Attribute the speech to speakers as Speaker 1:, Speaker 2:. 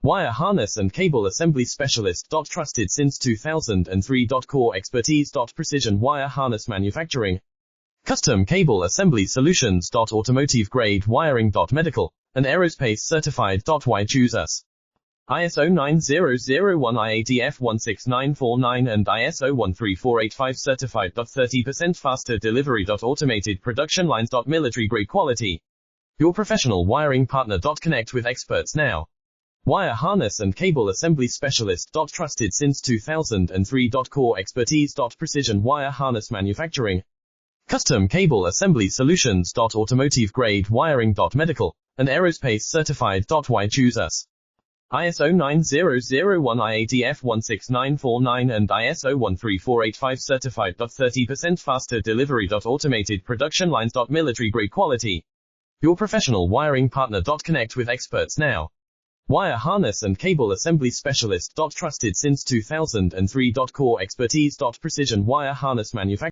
Speaker 1: Wire harness and cable assembly specialist. Trusted since 2003. Core expertise. Precision wire harness manufacturing. Custom cable assembly solutions. Automotive grade wiring. Medical and aerospace certified. Why choose us? ISO 9001 IATF 16949 and ISO 13485 certified. 30% faster delivery. Automated production lines. Military grade quality. Your professional wiring partner. Connect with experts now. Wire harness and cable assembly specialist. Trusted since 2003. Core expertise. Precision wire harness manufacturing. Custom cable assembly solutions. Automotive grade wiring. Medical and aerospace certified. Why choose us? ISO 9001 IATF 16949 and ISO 13485 certified. 30% faster delivery. Automated production lines. Military grade quality. Your professional wiring partner. Connect with experts now. Wire harness and cable assembly specialist. Trusted since 2003. Core expertise. Precision wire harness manufacturing.